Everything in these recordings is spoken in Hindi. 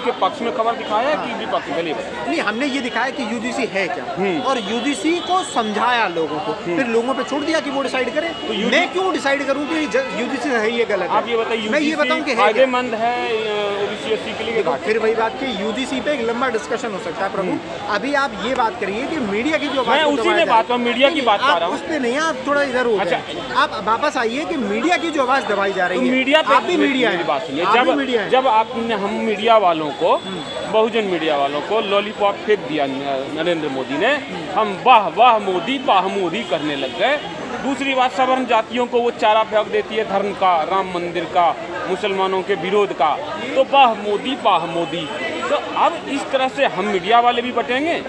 के पक्ष में खबर दिखाया है कि विपक्ष के लिए? नहीं, हमने ये दिखाया कि यूजीसी है क्या, और यूजीसी को समझाया लोगों को, फिर लोगों पे छोड़ दिया कि वो डिसाइड करें। तो मैं क्यों डिसाइड करूं कि यूजीसी है ये गलत है? आप ये बताइए, मैं ये बताऊं कि फायदेमंद है ओबीसी एससी के लिए? फिर वही बात कि यूजीसी पे एक लंबा डिस्कशन हो सकता है प्रभु। अभी आप ये बात करिए कि मीडिया की जो मैं उसी में बात कर, मीडिया की बात कर रहा हूँ। उस पे नहीं, आप थोड़ा इधर हो जाए। आप वापस आइए कि मीडिया की जो आवाज दबाई जा रही है, मीडिया पे आप भी मीडिया है। बात सुनिए, जब आपने हम मीडिया वालों को, बहुजन मीडिया वालों को लॉलीपॉप फेंक दिया नरेंद्र मोदी ने, हम वाह वाह मोदी वाह मोदी करने लग गए। दूसरी बात, सवर्ण जातियों को वो चारा फेंक देती है धर्म का, राम मंदिर का, मुसलमानों के विरोध का, तो वाह मोदी वाह मोदी। तो अब इस तरह से हम मीडिया वाले भी बटेंगे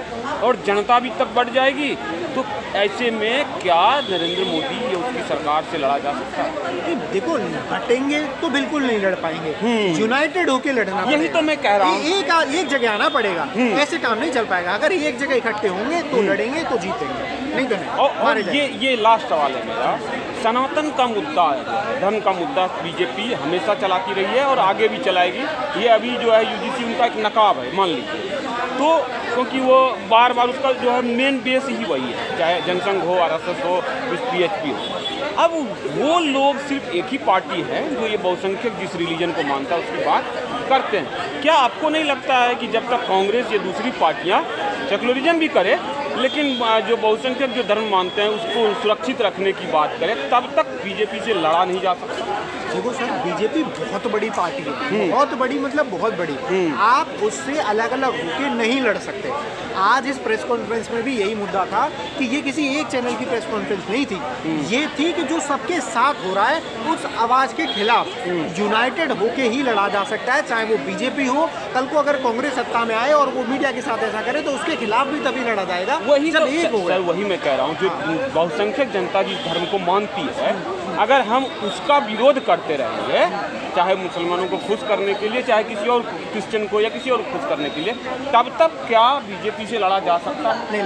और जनता भी तब बढ़ जाएगी। तो ऐसे में क्या नरेंद्र मोदी या उसकी सरकार से लड़ा जा सकता है? देखो, बटेंगे तो बिल्कुल नहीं लड़ पाएंगे, यूनाइटेड होके लड़ना। यही तो मैं कह रहा हूँ, एक जगह आना पड़ेगा, ऐसे काम नहीं चल पाएगा। अगर एक जगह इकट्ठे होंगे तो लड़ेंगे, तो जीतेंगे, नहीं तो नहीं। और ये लास्ट सवाल है मेरा, सनातन का मुद्दा है, धर्म का मुद्दा बीजेपी हमेशा चलाती रही है और आगे भी चलाएगी। ये अभी जो है यूजीसी उनका एक नकाब है, मान लीजिए, तो क्योंकि वो बार बार उसका जो है मेन बेस ही वही है, चाहे जनसंघ हो, आरएसएस हो, पीएचपी हो। अब वो लोग सिर्फ एक ही पार्टी है जो ये बहुसंख्यक जिस रिलीजन को मानता है उसकी बात करते हैं। क्या आपको नहीं लगता है कि जब तक कांग्रेस या दूसरी पार्टियां सेकुलरिज्म भी करे, लेकिन जो बहुसंख्यक जो धर्म मानते हैं उसको सुरक्षित रखने की बात करें, तब तक बीजेपी से लड़ा नहीं जा सकता? देखो सर, बीजेपी बहुत बड़ी पार्टी है, बहुत बड़ी, मतलब बहुत बड़ी। आप उससे अलग अलग होकर नहीं लड़ सकते। आज इस प्रेस कॉन्फ्रेंस में भी यही मुद्दा था कि ये किसी एक चैनल की प्रेस कॉन्फ्रेंस नहीं थी, ये थी कि जो सबके साथ हो रहा है उस आवाज़ के खिलाफ यूनाइटेड होके ही लड़ा जा सकता है। चाहे वो बीजेपी हो, कल को अगर कांग्रेस सत्ता में आए और वो मीडिया के साथ ऐसा करे तो उसके खिलाफ भी तभी लड़ा जाएगा। वही जब तो एक हो सर, वही मैं कह रहा हूँ, जो बहुसंख्यक जनता जिस धर्म को मानती है, अगर हम उसका विरोध करते रहेंगे, चाहे मुसलमानों को खुश करने के लिए, चाहे किसी और क्रिश्चियन को या किसी और को खुश करने के लिए, तब तक क्या बीजेपी से लड़ा जा सकता है?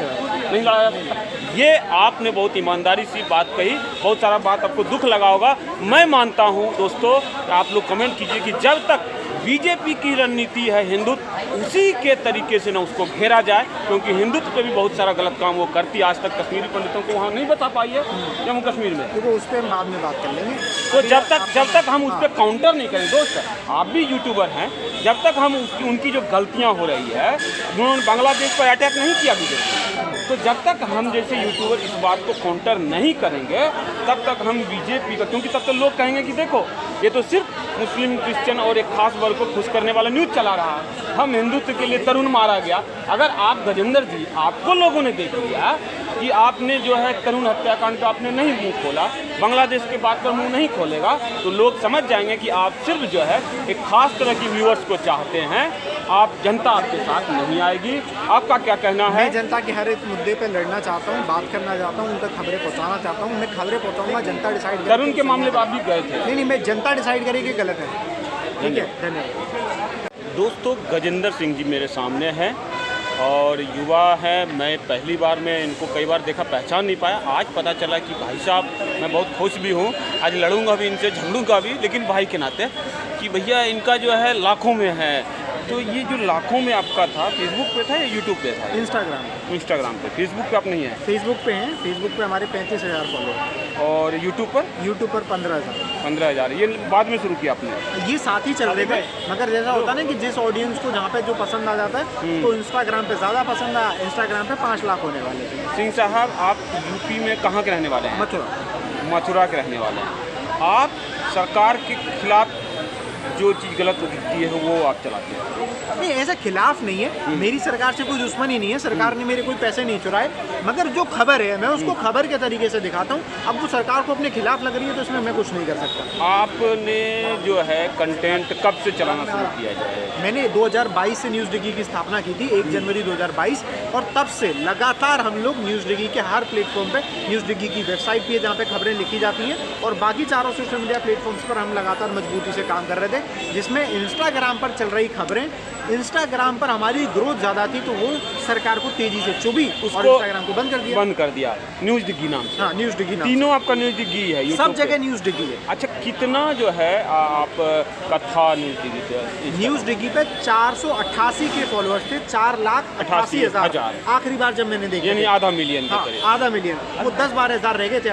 नहीं लड़ा जा सकता। ये आपने बहुत ईमानदारी सी बात कही, बहुत सारा बात आपको दुख लगा होगा। मैं मानता हूँ दोस्तों, आप लोग कमेंट कीजिए कि जब तक बीजेपी की रणनीति है हिंदुत्व, उसी के तरीके से ना उसको घेरा जाए, क्योंकि हिंदुत्व पे भी बहुत सारा गलत काम वो करती है। आज तक कश्मीरी पंडितों को वहाँ नहीं बता पाई है, जम्मू कश्मीर में। तो उस पर बाद में बात कर लेंगे। तो जब तक हम उस पर काउंटर नहीं करें, दोस्त आप भी यूट्यूबर हैं, जब तक हम उनकी जो गलतियाँ हो रही है, उन्होंने बांग्लादेश पर अटैक नहीं किया बीजेपी, तो जब तक हम जैसे यूट्यूबर इस बात को काउंटर नहीं करेंगे, तब तक हम बीजेपी का, क्योंकि तब तक लोग कहेंगे कि देखो ये तो सिर्फ मुस्लिम, क्रिश्चियन और एक खास वर्ग को खुश करने वाला न्यूज़ चला रहा है, हम हिंदुत्व के लिए तरुण मारा गया। अगर आप गजेंद्र जी, आपको लोगों ने देख लिया कि आपने जो है तरुण हत्याकांड का आपने नहीं मुंह खोला, बांग्लादेश के बात पर मुंह नहीं खोलेगा, तो लोग समझ जाएंगे कि आप सिर्फ जो है एक खास तरह की व्यूअर्स को चाहते हैं, आप जनता आपके साथ नहीं आएगी। आपका क्या कहना है? मैं जनता के हर एक मुद्दे पे लड़ना चाहता हूँ, बात करना चाहता हूँ, उन तक खबरें पहुँचाना चाहता हूँ। मैं खबरें पहुँचाऊँगा, जनता डिसाइड करे। तरुण के मामले पर आप भी गए थे? नहीं, मैं जनता डिसाइड करेगी गलत है। ठीक है, धन्यवाद। दोस्तों, गजेंद्र सिंह जी मेरे सामने हैं और युवा हैं। मैं पहली बार में इनको कई बार देखा, पहचान नहीं पाया। आज पता चला कि भाई साहब, मैं बहुत खुश भी हूँ, आज लड़ूंगा भी इनसे, झगड़ूंगा भी, लेकिन भाई के नाते, कि भैया इनका जो है लाखों में है। तो ये जो लाखों में आपका था, फेसबुक पे था या यूट्यूब पे था? इंस्टाग्राम पे। फेसबुक पे आप नहीं है? फेसबुक पे हैं। फेसबुक पे हमारे 35,000 फॉलोअर। और यूट्यूब पर? यूट्यूब पर 15,000। 15,000। ये बाद में शुरू किया आपने? ये साथ ही चल रहे थे, मगर जैसा होता है ना कि जिस ऑडियंस को जहाँ पे जो पसंद आ जाता है, तो इंस्टाग्राम पे ज़्यादा पसंद आया, इंस्टाग्राम पे 5 लाख होने वाले थे। सिंह साहब, आप यूपी में कहाँ के रहने वाले हैं? मथुरा के रहने वाले हैं। आप सरकार के खिलाफ जो चीज़ गलत होती है वो आप चलाते हैं? नहीं, ऐसा खिलाफ नहीं है, मेरी सरकार से कोई दुश्मनी नहीं है, सरकार ने मेरे कोई पैसे नहीं चुराए, मगर जो खबर है मैं उसको खबर के तरीके से दिखाता हूँ। अब वो सरकार को अपने खिलाफ लग रही है तो इसमें मैं कुछ नहीं कर सकता। आपने जो है कंटेंट कब से चलाना शुरू किया जाए? मैंने 2022 से न्यूज़ डिगी की स्थापना की थी, 1 जनवरी 2022, और तब से लगातार हम लोग न्यूज़ डिगी के हर प्लेटफॉर्म पे, न्यूज़ डिगी की वेबसाइट भी है जहाँ पे खबरें लिखी जाती हैं, और बाकी चारों सोशल मीडिया प्लेटफॉर्म्स पर हम लगातार मजबूती से काम कर रहे थे। जिसमें इंस्टाग्राम पर चल रही खबरें, इंस्टाग्राम पर हमारी ग्रोथ ज़्यादा थी तो वो सरकार को तेजी से चुभी और उसको इंस्टाग्राम को बंद कर दिया। न्यूज़ डिग्गी नाम से। हाँ, न्यूज़ डिग्गी नाम तीनों आपका न्यूज़ डिग्गी है से। सब जगह न्यूज़ डिग्गी है। अच्छा, कितना जो है आप कथा न्यूज़ डिग्गी पे? न्यूज़ डिग्गी पे 488 के फॉलोअर्स थे, 4,88,000 आखिरी बार जब मैंने देखा, यानी आधा मिलियन के करीब। आधा मिलियन, वो 10-12 हज़ार रह गए थे।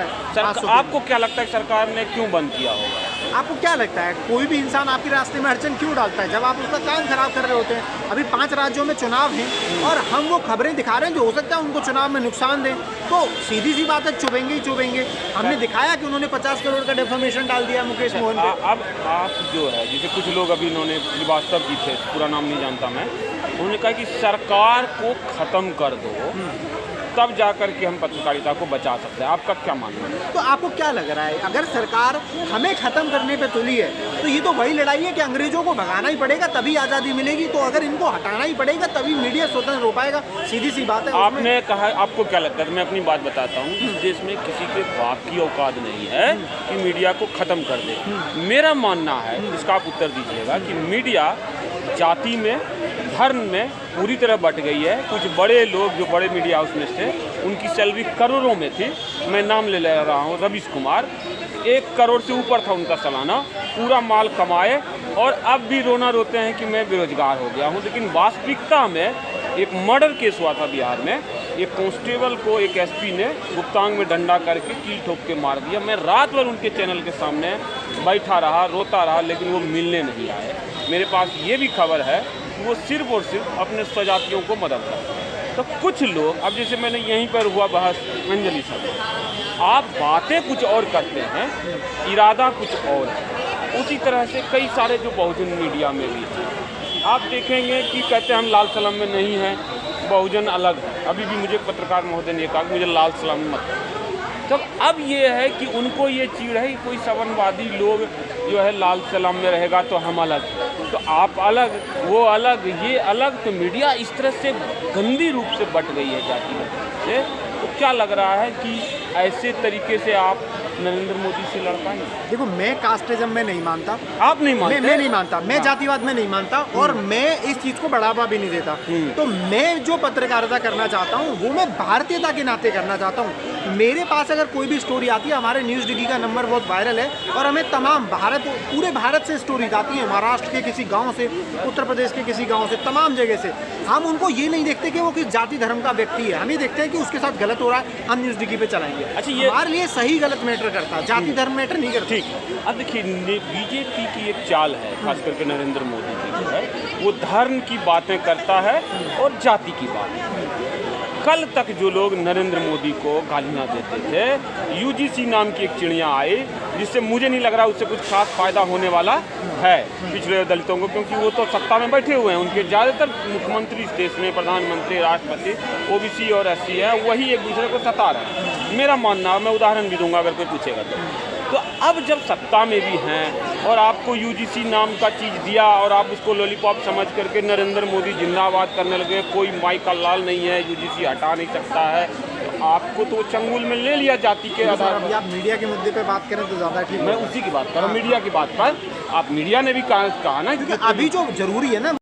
आपको क्या लगता है सरकार ने क्यों बंद किया होगा? आपको क्या लगता है कोई भी इंसान आपके रास्ते में अड़चन क्यों डालता है जब आप उसका काम खराब कर रहे होते हैं? अभी 5 राज्यों में चुनाव हैं और हम वो खबरें दिखा रहे हैं जो हो सकता है उनको चुनाव में नुकसान दें, तो सीधी सी बात है चुभेंगे ही चुभेंगे। हमने दिखाया कि उन्होंने 50 करोड़ का डेफर्मेशन डाल दिया मुकेश मोहन पे। अब आप जो है, जैसे कुछ लोग अभी इन्होंने श्रीवास्तव जी थे, पूरा नाम नहीं जानता मैं, उन्होंने कहा कि सरकार को ख़त्म कर दो, तब जाकर के हम पत्रकारिता को बचा सकते हैं। आपका क्या मानना है? तो आपको क्या लग रहा है अगर सरकार हमें ख़त्म करने पे तुली है तो ये तो वही लड़ाई है कि अंग्रेजों को भगाना ही पड़ेगा तभी आज़ादी मिलेगी, तो अगर इनको हटाना ही पड़ेगा तभी मीडिया स्वतंत्र हो पाएगा। सीधी सी बात है। आपने कहा, आपको क्या लगता है? मैं अपनी बात बताता हूँ। इस देश में किसी के बाप की औकात नहीं है कि मीडिया को ख़त्म कर दे। मेरा मानना है, इसका आप उत्तर दीजिएगा, कि मीडिया जाति में, धर्म में पूरी तरह बट गई है। कुछ बड़े लोग जो बड़े मीडिया हाउस में थे, उनकी सैलरी करोड़ों में थी। मैं नाम ले रहा हूँ, रवीश कुमार, 1 करोड़ से ऊपर था उनका सालाना, पूरा माल कमाए और अब भी रोना रोते हैं कि मैं बेरोजगार हो गया हूँ। लेकिन वास्तविकता में एक मर्डर केस हुआ था बिहार में, एक कांस्टेबल को एक एसपी ने गुप्तांग में डंडा करके कील ठोक के मार दिया। मैं रात भर उनके चैनल के सामने बैठा रहा, रोता रहा, लेकिन वो मिलने नहीं आए। मेरे पास ये भी खबर है कि वो सिर्फ और सिर्फ अपने स्वजातियों को मदद करते हैं। तो कुछ लोग, अब जैसे मैंने यहीं पर हुआ बहस अंजलि से, आप बातें कुछ और करते हैं, इरादा कुछ और है। उसी तरह से कई सारे जो बहुजन मीडिया में भी हैं, आप देखेंगे कि कहते हैं हम लाल सलाम में नहीं हैं, बहुजन अलग है। अभी भी मुझे पत्रकार महोदय ने कहा कि मुझे लाल सलाम में मत। तो अब ये है कि उनको ये चीड़ है कि कोई सवनवादी लोग जो है लाल सलाम में रहेगा तो हम अलग, तो आप अलग, वो अलग, ये अलग। तो मीडिया इस तरह से गंदी रूप से बट गई है जाति से। तो क्या लग रहा है कि ऐसे तरीके से आप नरेंद्र मोदी से लड़ पाएंगे? देखो, मैं कास्टिज्म में नहीं मानता। आप नहीं मानते? मैं नहीं मानता, मैं जातिवाद में नहीं मानता और मैं इस चीज़ को बढ़ावा भी नहीं देता। तो मैं जो पत्रकारिता करना चाहता हूँ वो मैं भारतीयता के नाते करना चाहता हूँ। मेरे पास अगर कोई भी स्टोरी आती है, हमारे न्यूज़ डिग्गी का नंबर बहुत वायरल है और हमें तमाम पूरे भारत से स्टोरीज आती हैं, महाराष्ट्र के किसी गाँव से, उत्तर प्रदेश के किसी गाँव से, तमाम जगह से। हम उनको ये नहीं देखते कि वो किस जाति धर्म का व्यक्ति है, हम ये देखते हैं कि उसके साथ गलत हो रहा है, हम न्यूज़ डिग्गी पे चलाएंगे। अच्छा, ये हमारे लिए सही गलत मैटर करता है, जाति धर्म मैटर नहीं करता। ठीक। अब देखिए, बीजेपी की एक चाल है, खास करके नरेंद्र मोदी जी की है, वो धर्म की बातें करता है और जाति की बात। कल तक जो लोग नरेंद्र मोदी को गालियाँ देते थे, यूजीसी नाम की एक चिड़िया आई, जिससे मुझे नहीं लग रहा उससे कुछ खास फायदा होने वाला है पिछड़े दलितों को, क्योंकि वो तो सत्ता में बैठे हुए हैं। उनके ज़्यादातर मुख्यमंत्री इस देश में, प्रधानमंत्री, राष्ट्रपति, ओबीसी और एससी है, वही एक दूसरे को सता रहे हैं। मेरा मानना, मैं उदाहरण भी दूंगा अगर कोई पूछेगा तो अब जब सत्ता में भी हैं और आपको यूजीसी नाम का चीज़ दिया और आप उसको लॉलीपॉप समझ करके नरेंद्र मोदी जिंदाबाद करने लगे, कोई माई का लाल नहीं है, यूजीसी हटा नहीं सकता है, तो आपको तो चंगुल में ले लिया जाति के आधार पर। आप मीडिया के मुद्दे पे बात करें तो ज़्यादा ठीक। मैं उसी की बात कर रहा हूँ, मीडिया की बात पर। आप मीडिया ने भी कहा ना, क्योंकि अभी जो जरूरी है ना